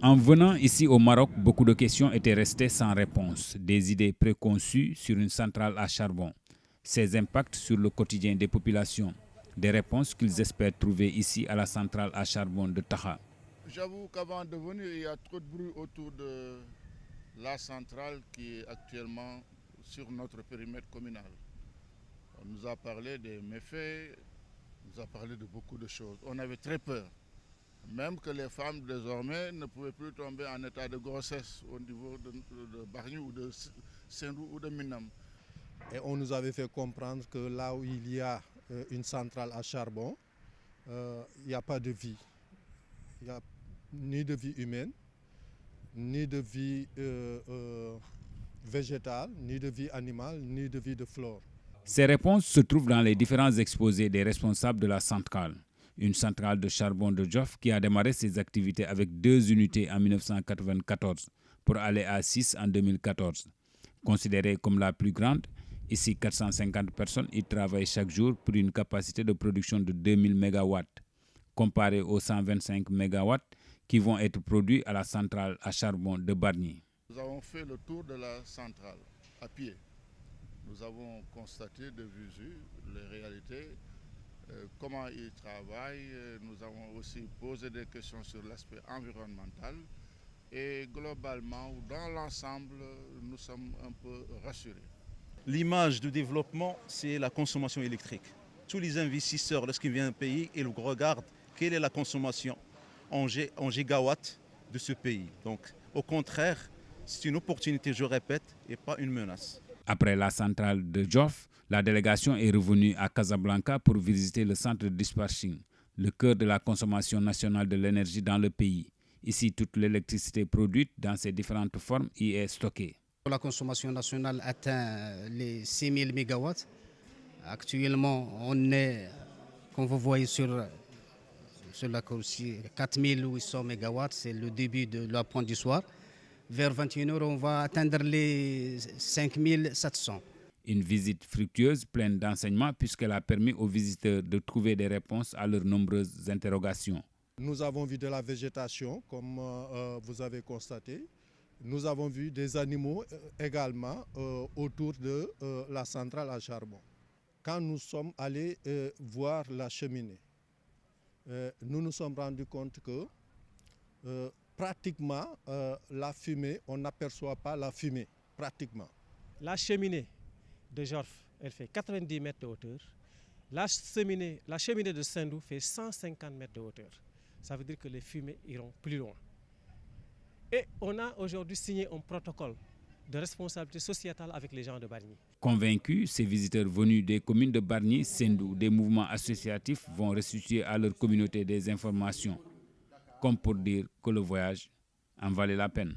En venant ici au Maroc, beaucoup de questions étaient restées sans réponse. Des idées préconçues sur une centrale à charbon, ses impacts sur le quotidien des populations, des réponses qu'ils espèrent trouver ici à la centrale à charbon de Taha. J'avoue qu'avant de venir, il y a trop de bruit autour de la centrale qui est actuellement sur notre périmètre communal. On nous a parlé des méfaits, on nous a parlé de beaucoup de choses. On avait très peur. Même que les femmes désormais ne pouvaient plus tomber en état de grossesse au niveau de Bargny ou de Sendou ou de Minam. Et on nous avait fait comprendre que là où il y a une centrale à charbon, il n'y a pas de vie. Il n'y a ni de vie humaine, ni de vie végétale, ni de vie animale, ni de vie de flore. Ces réponses se trouvent dans les différents exposés des responsables de la centrale. Une centrale de charbon de Djof qui a démarré ses activités avec 2 unités en 1994 pour aller à 6 en 2014. Considérée comme la plus grande, ici 450 personnes y travaillent chaque jour pour une capacité de production de 2000 MW, comparé aux 125 MW qui vont être produits à la centrale à charbon de Bargny. Nous avons fait le tour de la centrale à pied. Nous avons constaté de visu les réalités, comment ils travaillent. Nous avons aussi posé des questions sur l'aspect environnemental. Et globalement, dans l'ensemble, nous sommes un peu rassurés. L'image du développement, c'est la consommation électrique. Tous les investisseurs, lorsqu'ils viennent au pays, ils regardent quelle est la consommation en gigawatts de ce pays. Donc, au contraire, c'est une opportunité, je répète, et pas une menace. Après la centrale de Djof, la délégation est revenue à Casablanca pour visiter le centre de dispatching, le cœur de la consommation nationale de l'énergie dans le pays. Ici, toute l'électricité produite dans ses différentes formes y est stockée. La consommation nationale atteint les 6000 MW. Actuellement, on est, comme vous voyez sur la course, 4800 MW. C'est le début de la pointe du soir. Vers 21h, on va atteindre les 5700. Une visite fructueuse, pleine d'enseignements, puisqu'elle a permis aux visiteurs de trouver des réponses à leurs nombreuses interrogations. Nous avons vu de la végétation, comme vous avez constaté. Nous avons vu des animaux également autour de la centrale à charbon. Quand nous sommes allés voir la cheminée, nous nous sommes rendus compte que pratiquement la fumée, on n'aperçoit pas la fumée, pratiquement. La cheminée de Djof, elle fait 90 mètres de hauteur. La cheminée de Sendou fait 150 mètres de hauteur. Ça veut dire que les fumées iront plus loin. Et on a aujourd'hui signé un protocole de responsabilité sociétale avec les gens de Bargny. Convaincus, ces visiteurs venus des communes de Bargny, Sendou, des mouvements associatifs vont restituer à leur communauté des informations, comme pour dire que le voyage en valait la peine.